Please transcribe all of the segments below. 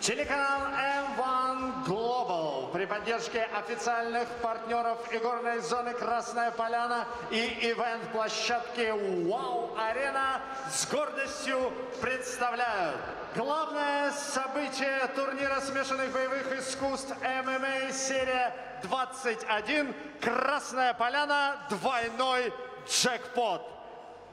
Телеканал M1 Global при поддержке официальных партнеров игорной зоны «Красная Поляна» и ивент-площадки «Вау-Арена» с гордостью представляют главное событие турнира смешанных боевых искусств ММА Серия-21 «Красная Поляна. Двойной джекпот».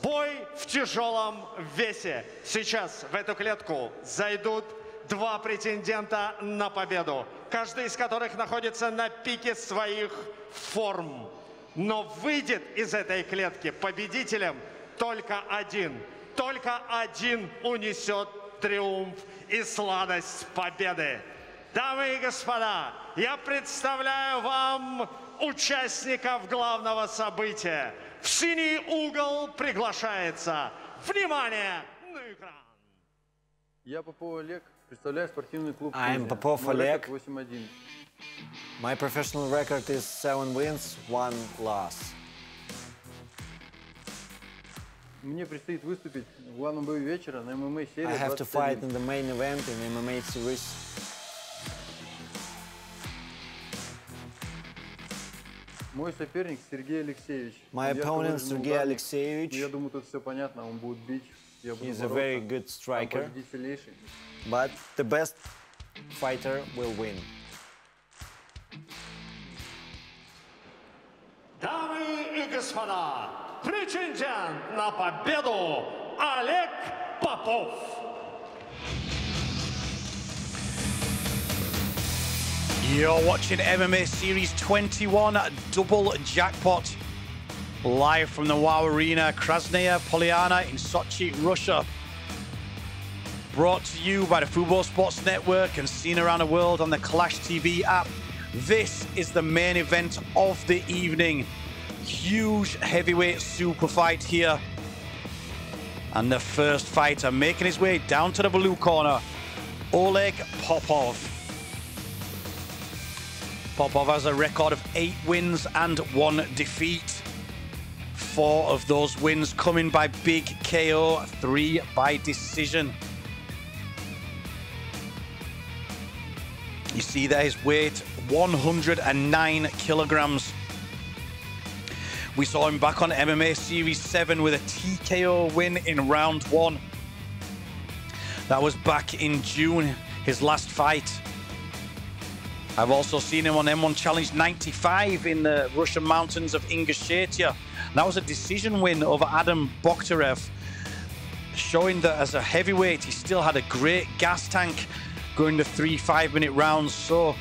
Бой в тяжелом весе. Сейчас в эту клетку зайдут два претендента на победу, каждый из которых находится на пике своих форм. Но выйдет из этой клетки победителем только один. Только один унесет триумф и сладость победы. Дамы и господа, я представляю вам участников главного события. В синий угол приглашается. Внимание на экран. Я Попов Олег. Представляю спортивный клуб. I'm Popov Oleg. 8-1. My professional record is 7 wins, 1 loss. Мне предстоит выступить в главном бою вечера на ММА Серии. I have to fight in the main event in MMA Series. Мой соперник Сергей Алексеевич. My opponent Sergey Alekseevich. Я думаю, тут все понятно, он будет бить. He's a very good striker, but the best fighter will win. Дамы и господа, претендент на победу Олег Попов. You're watching MMA Series 21 Double Jackpot. Live from the WOW Arena, Krasnaya Polyana in Sochi, Russia. Brought to you by the Football Sports Network and seen around the world on the Clash TV app. This is the main event of the evening. Huge heavyweight super fight here. And the first fighter making his way down to the blue corner, Oleg Popov. Popov has a record of 8 wins and 1 defeat. 4 of those wins coming by big KO, 3 by decision. You see there his weight, 109 kilograms. We saw him back on MMA Series 7 with a TKO win in round 1. That was back in June, his last fight. I've also seen him on M1 Challenge 95 in the Russian mountains of Ingushetia. That was a decision win over Adam Bokhtarev, showing that as a heavyweight, he still had a great gas tank going to 3 5-minute rounds. So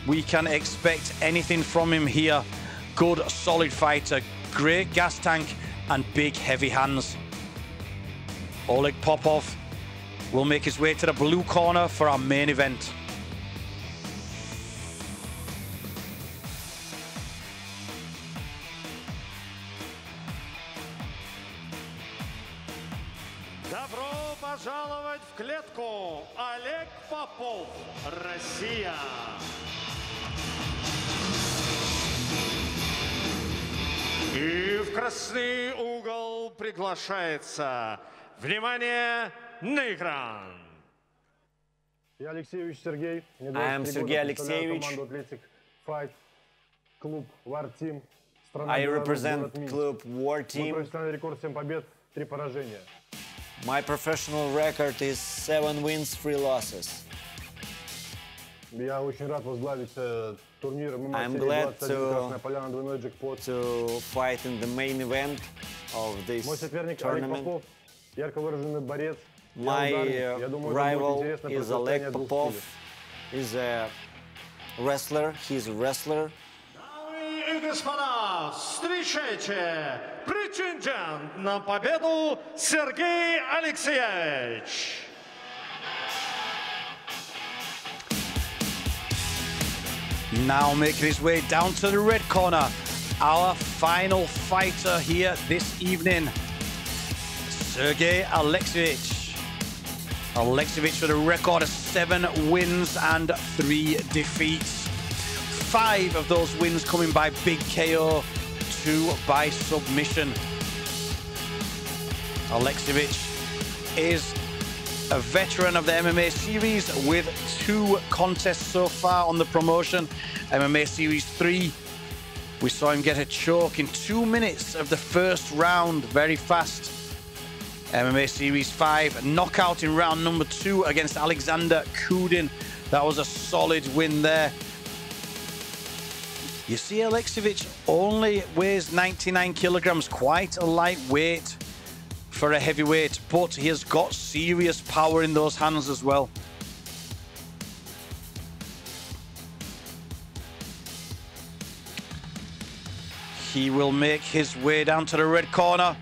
we can expect anything from him here. Good, solid fighter, great gas tank, and big, heavy hands. Oleg Popov will make his way to the blue corner for our main event. Добро пожаловать в клетку! Олег Попов, Россия! И в красный угол приглашается. Внимание на экран! Я Алексеевич Сергей. I am Sergey Alekseevich. Клуб War Team. I represent Club War Team. Профессиональный рекорд 7 побед, 3 поражения. My professional record is 7 wins, 3 losses. Я очень рад возглавить турнир ММА I'm Серии glad 21 Красная Поляна двойной джекпот. To fight in the main event of this Мой соперник Олег tournament. Попов, ярко выраженный борец. My rival is Oleg Popov. He's a wrestler. He's a wrestler. Дамы и господа, встречайте претендент на победу Сергей Алексеевич. Now making his way down to the red corner, our final fighter here this evening, Sergey Alekseevich. Alekseevich with a record of 7 wins and 3 defeats. 5 of those wins coming by big KO, 2 by submission. Alekseevich is a veteran of the MMA series with 2 contests so far on the promotion. MMA Series 3, we saw him get a choke in 2 minutes of the first round, very fast. MMA Series 5, knockout in round number 2 against Alexander Kudin. That was a solid win there. You see, Alekseevich only weighs 99 kilograms, quite a lightweight for a heavyweight, but he has got serious power in those hands as well. He will make his way down to the red corner,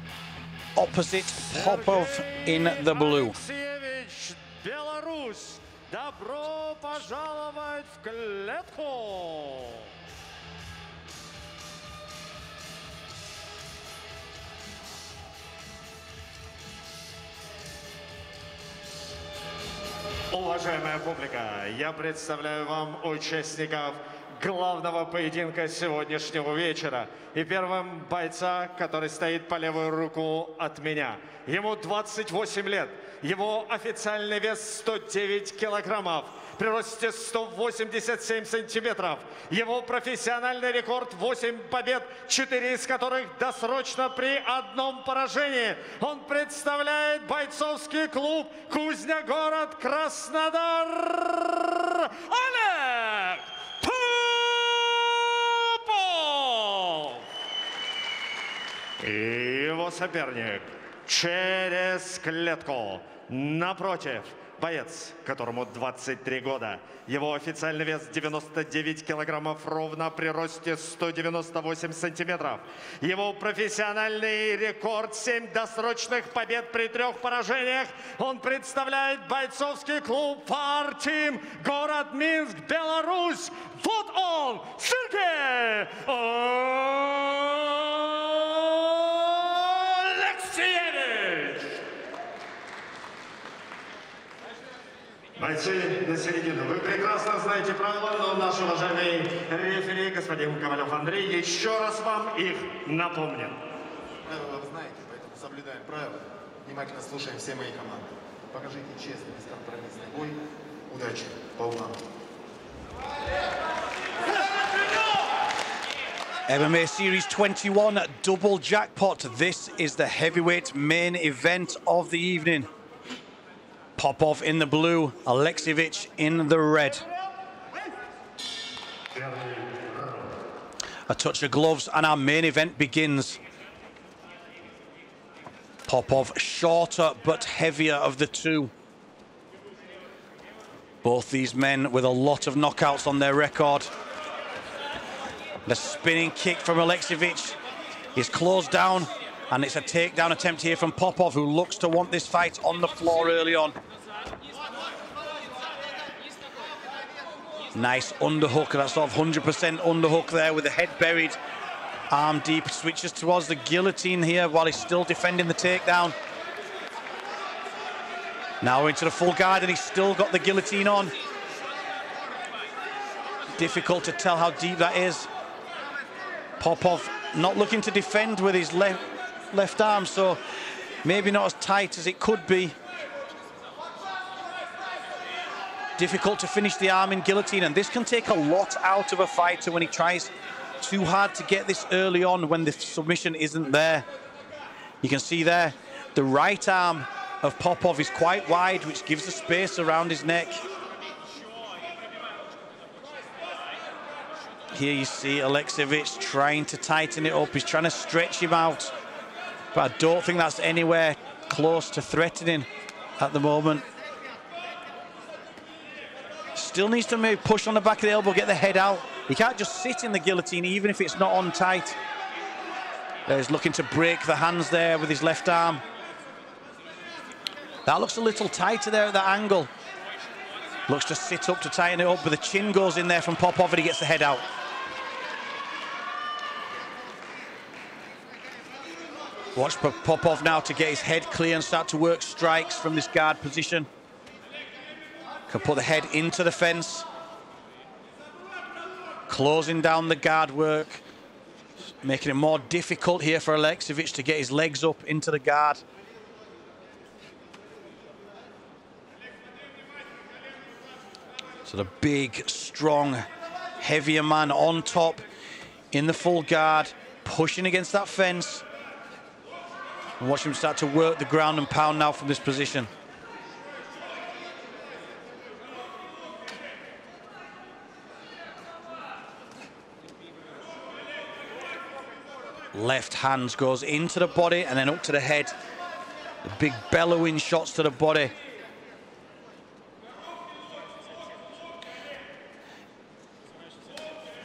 opposite Popov in the blue. Alekseevich, Belarus, добро пожаловать в клетку! Уважаемая публика, я представляю вам участников главного поединка сегодняшнего вечера. И первым бойца, который стоит по левую руку от меня. Ему 28 лет, его официальный вес 109 килограммов, при росте 187 сантиметров. Его профессиональный рекорд 8 побед, 4 из которых досрочно при одном поражении. Он представляет бойцовский клуб «Кузня, город Краснодар». Олег! Попов! И его соперник через клетку. Напротив, боец, которому 23 года. Его официальный вес 99 килограммов ровно при росте 198 сантиметров. Его профессиональный рекорд 7 досрочных побед при 3 поражениях. Он представляет бойцовский клуб «Фар-Тим», город Минск, Беларусь. Вот он, Sergey Alekseevich! Бойцы на середину. Вы прекрасно знаете правила, но наш уважаемый рефери, господин Ковалев Андрей, еще раз вам их напомнит. Правила вы знаете, поэтому соблюдаем правила. Внимательно слушаем все мои команды. Покажите честный, бескомпромиссный бой. Удачи по углам. MMA Series 21 double jackpot. This is the heavyweight main event of the evening. Popov in the blue, Alekseevich in the red. A touch of gloves and our main event begins. Popov, shorter but heavier of the two. Both these men with a lot of knockouts on their record. The spinning kick from Alekseevich is closed down, and it's a takedown attempt here from Popov, who looks to want this fight on the floor early on. Nice underhook, that sort of 100% underhook there with the head buried, arm deep, switches towards the guillotine here while he's still defending the takedown. Now into the full guard, and he's still got the guillotine on. Difficult to tell how deep that is. Popov not looking to defend with his left arm, so maybe not as tight as it could be. Difficult to finish the arm in guillotine, and this can take a lot out of a fighter when he tries too hard to get this early on when the submission isn't there. You can see there, the right arm of Popov is quite wide, which gives the space around his neck. Here you see Alekseevich trying to tighten it up. He's trying to stretch him out, but I don't think that's anywhere close to threatening at the moment. Still needs to maybe push on the back of the elbow, get the head out. He can't just sit in the guillotine, even if it's not on tight. He's looking to break the hands there with his left arm. That looks a little tighter there at that angle. Looks to sit up to tighten it up, but the chin goes in there from Popov and he gets the head out. Watch Popov now to get his head clear and start to work strikes from this guard position. Can put the head into the fence. Closing down the guard work. Making it more difficult here for Alekseevich to get his legs up into the guard. So the big, strong, heavier man on top in the full guard, pushing against that fence. And watch him start to work the ground and pound now from this position. Left hand goes into the body and then up to the head. The big bellowing shots to the body.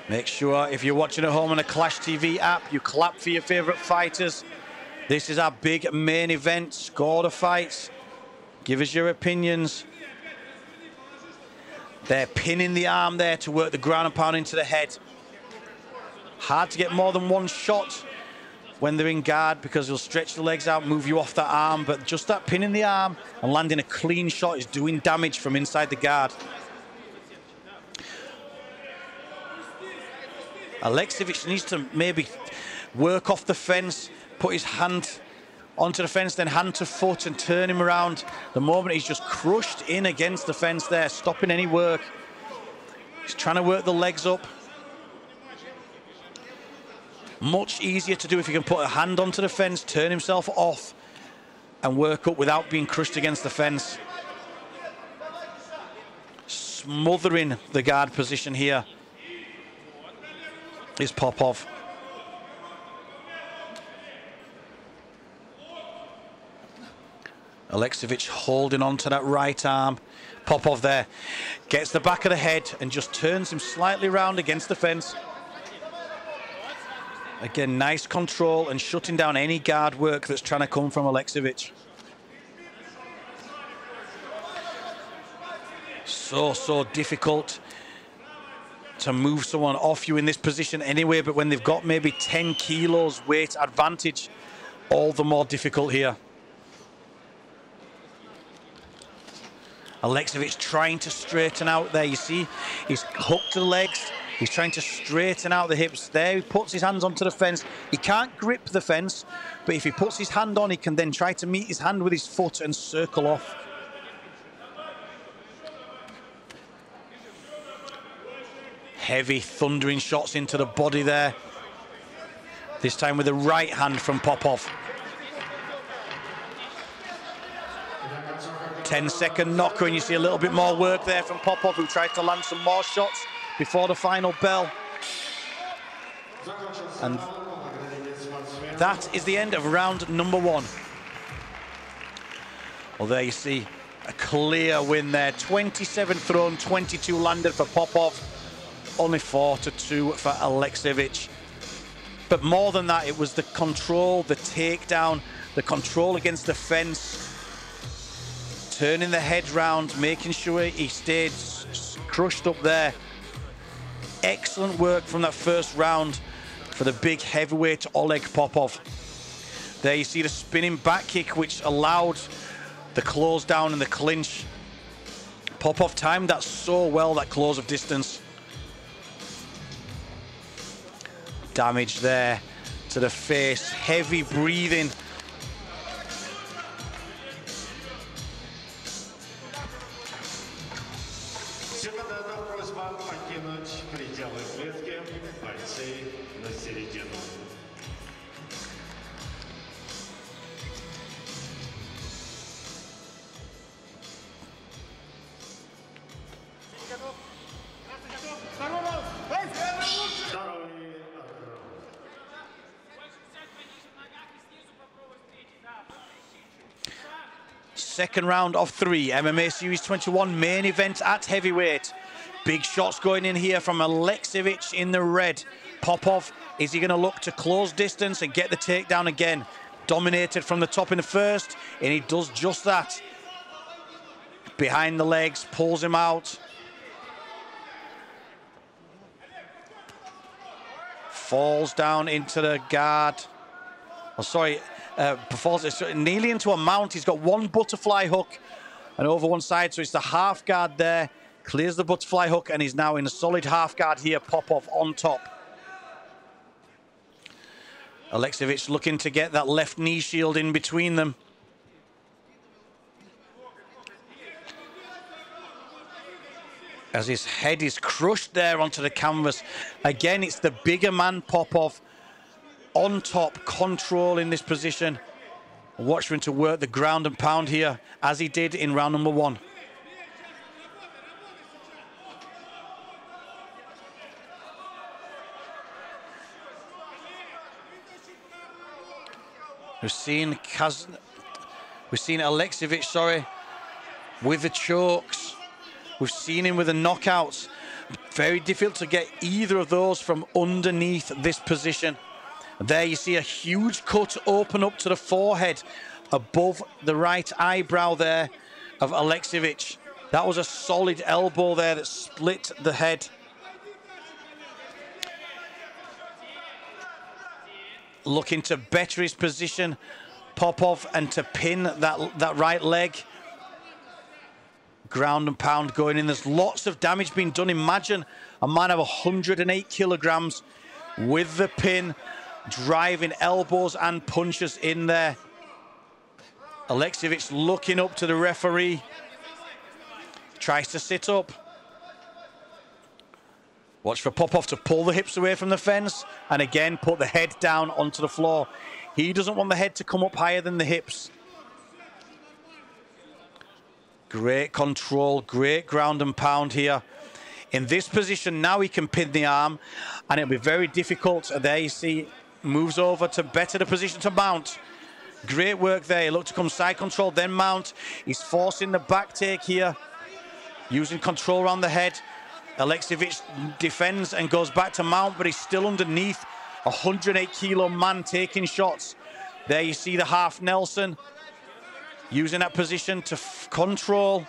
Make sure if you're watching at home on a Clash TV app, you clap for your favorite fighters. This is our big main event. Score the fights. Give us your opinions. They're pinning the arm there to work the ground and pound into the head. Hard to get more than one shot when they're in guard because they'll stretch the legs out, move you off that arm, but just that pin in the arm and landing a clean shot is doing damage from inside the guard. Alekseevich needs to maybe work off the fence, put his hand onto the fence, then hand to foot and turn him around. The moment he's just crushed in against the fence there, stopping any work. He's trying to work the legs up. Much easier to do if he can put a hand onto the fence, turn himself off and work up without being crushed against the fence. Smothering the guard position here is Popov. Alekseevich holding on to that right arm. Popov there gets the back of the head and just turns him slightly round against the fence. Again, nice control and shutting down any guard work that's trying to come from Alekseevich. So difficult to move someone off you in this position anyway, but when they've got maybe 10 kilos weight advantage, all the more difficult here. Alekseevich trying to straighten out there. You see, he's hooked the legs. He's trying to straighten out the hips. There, he puts his hands onto the fence. He can't grip the fence, but if he puts his hand on, he can then try to meet his hand with his foot and circle off. Heavy, thundering shots into the body there. This time with the right hand from Popov. 10-second knocker, and you see a little bit more work there from Popov, who tried to land some more shots before the final bell. And that is the end of round number one. Well, there you see a clear win there. 27 thrown, 22 landed for Popov. Only 4-2 for Alekseevich. But more than that, it was the control, the takedown, the control against the fence, turning the head round, making sure he stayed crushed up there. Excellent work from that first round for the big heavyweight Oleg Popov. There you see the spinning back kick, which allowed the close down and the clinch. Popov timed that so well, that close of distance. Damage there to the face, heavy breathing. Second round of 3, MMA Series 21 main event at heavyweight. Big shots going in here from Alekseevich in the red. Popov, is he going to look to close distance and get the takedown again? Dominated from the top in the first, and he does just that. Behind the legs, pulls him out. Falls down into the guard. Oh, sorry. Falls nearly into a mount. He's got one butterfly hook and over one side, so it's the half guard there. Clears the butterfly hook and he's now in a solid half guard here. Popov on top. Alekseevich looking to get that left knee shield in between them. as his head is crushed there onto the canvas. Again, it's the bigger man, Popov, on top, control in this position. Watch for him to work the ground and pound here, as he did in round number 1. We've seen Alekseevich, sorry, with the chokes. We've seen him with the knockouts. Very difficult to get either of those from underneath this position. There you see a huge cut open up to the forehead above the right eyebrow there of Alekseevich. That was a solid elbow there that split the head. Looking to better his position, Popov, and to pin that right leg. Ground and pound going in. There's lots of damage being done. Imagine a man of 108 kilograms with the pin, driving elbows and punches in there. Alekseevich looking up to the referee. Tries to sit up. Watch for Popov to pull the hips away from the fence and again put the head down onto the floor. He doesn't want the head to come up higher than the hips. Great control, great ground and pound here. In this position now he can pin the arm and it'll be very difficult. There you see, moves over to better the position to mount. Great work there. He looked to come side control, then mount. He's forcing the back take here, using control around the head. Alekseevich defends and goes back to mount, but he's still underneath. 108 kilo man taking shots. There you see the half Nelson, using that position to control.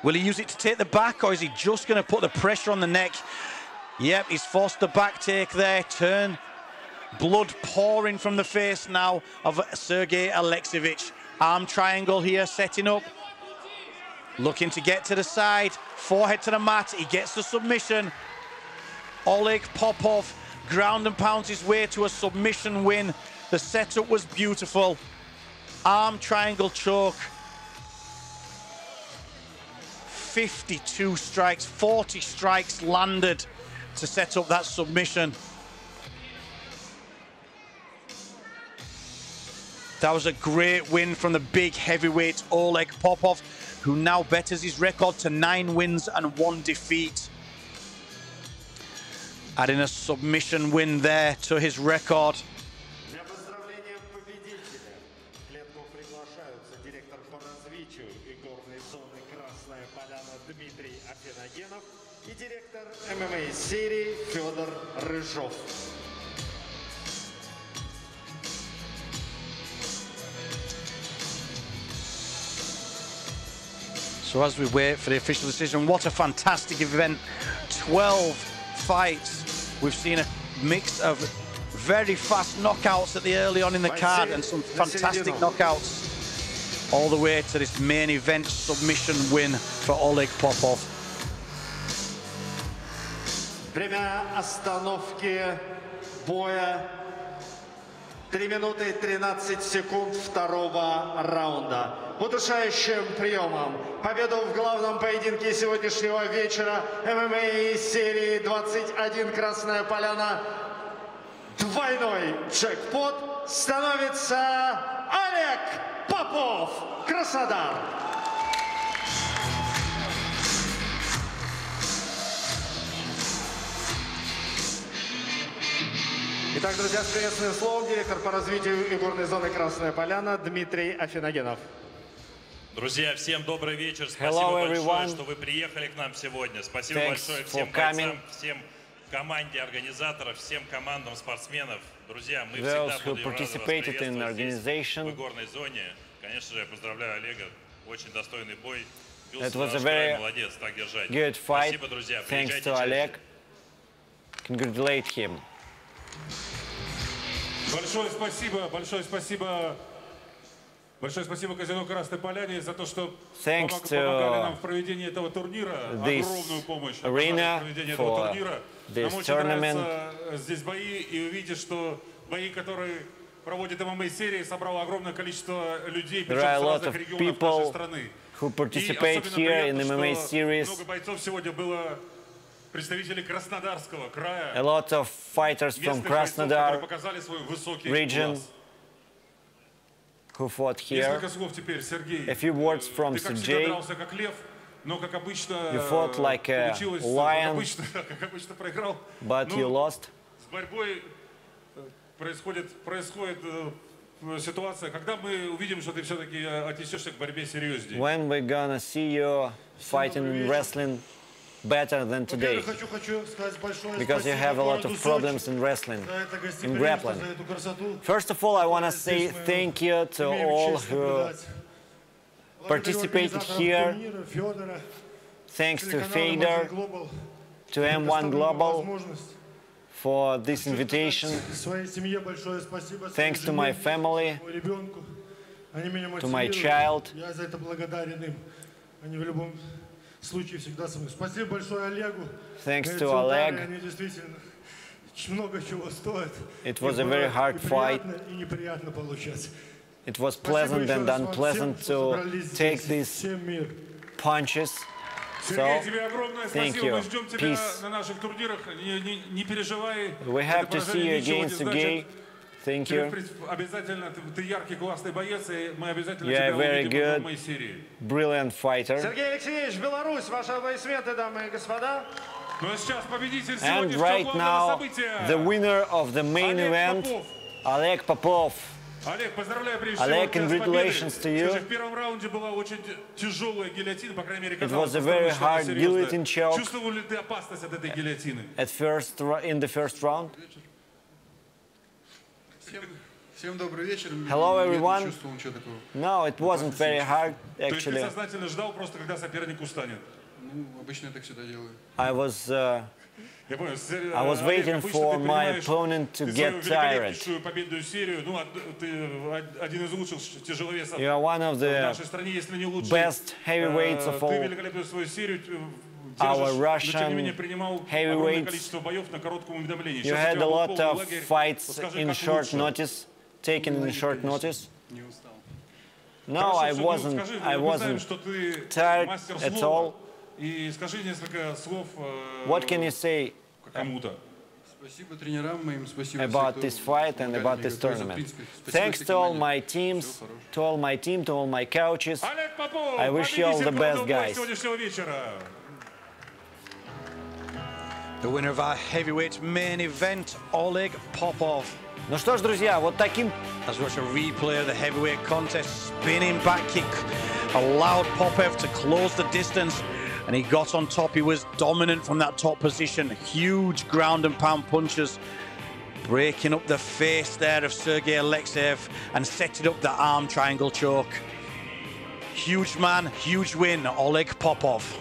Will he use it to take the back, or is he just going to put the pressure on the neck? Yep, he's forced the back take there, turn. Blood pouring from the face now of Sergey Alekseevich. Arm triangle here, setting up. Looking to get to the side, forehead to the mat, he gets the submission. Oleg Popov ground and pounds his way to a submission win. The setup was beautiful. Arm triangle choke. 52 strikes, 40 strikes landed to set up that submission. That was a great win from the big heavyweight Oleg Popov, who now betters his record to 9 wins and 1 defeat. Adding a submission win there to his record. Для поздравления победителя в клетку приглашаются директор по развитию игорной зоны Красная Поляна Дмитрий Афиногенов и директор ММА Серии Федор Рыжов. So as we wait for the official decision, what a fantastic event. 12 fights. We've seen a mix of very fast knockouts at the early on in the card and some fantastic knockouts all the way to this main event submission win for Oleg Popov. Время остановки боя 3 минуты 13 секунд второго раунда. Удушающим приемом победу в главном поединке сегодняшнего вечера ММА серии 21 Красная Поляна, двойной джекпот, становится Олег Попов, Краснодар. Итак, друзья, с приветственным словом директор по развитию игорной зоны Красная Поляна Дмитрий Афиногенов. Друзья, всем добрый вечер. Спасибо большое, что вы приехали к нам сегодня. Спасибо большое всем бойцам, всем команде организаторов, всем командам спортсменов. Друзья, мы всегда будем рады вас приветствовать здесь, в игорной зоне. Конечно же, я поздравляю Олега. Очень достойный бой. Бился на штраф, молодец, так держать. Спасибо, друзья. Приезжайте чаще. Congratulate him. Большое спасибо казино Красной Поляне за то, что помогали нам в проведении этого турнира. Огромную помощь в проведении этого турнира. Нам очень нравятся здесь бои, и увидите, что бои, которые проводит ММА серии, собрало огромное количество людей, причем с разных регионов нашей страны. who participate here in the MMA series. A lot of fighters from Krasnodar region who fought here. A few words from Sergey. You fought like a lion, but you lost. When we're gonna see you fighting in wrestling better than today? Because you have a lot of problems in wrestling, in grappling. First of all, I want to say thank you to all who participated here. Thanks to Fedor, to M1 Global for this invitation. Thanks to my family, to my child. Thanks to Oleg. It was a very hard fight. It was pleasant and unpleasant to take these punches. So, thank you. Peace. We have to see you again, Sergey. Thank you. You are a very good, brilliant fighter. Sergey Alekseevich, Belarus, ваши аплодисменты, дамы и господа. And right now, the winner of the main event, Oleg Popov. Oleg, congratulations to you. It was a very hard guillotine choke in the first round. Hello everyone. No, it wasn't very hard actually. I was waiting for my opponent to get tired. You are one of the best heavyweights of all our Russian heavyweights. You had a lot of fights in short notice, taken in short notice. No, I wasn't tired at all. What can you say about this fight and about this tournament? Thanks to all my teams, to all my team, to all my coaches. I wish you all the best, guys. The winner of our heavyweight main event, Oleg Popov. Ну что ж, друзья, вот таким... As we watch a replay of the heavyweight contest, spinning back kick allowed Popov to close the distance, and he got on top. He was dominant from that top position. Huge ground and pound punches, breaking up the face there of Sergey Alekseevich and setting up the arm triangle choke. Huge man, huge win, Oleg Popov.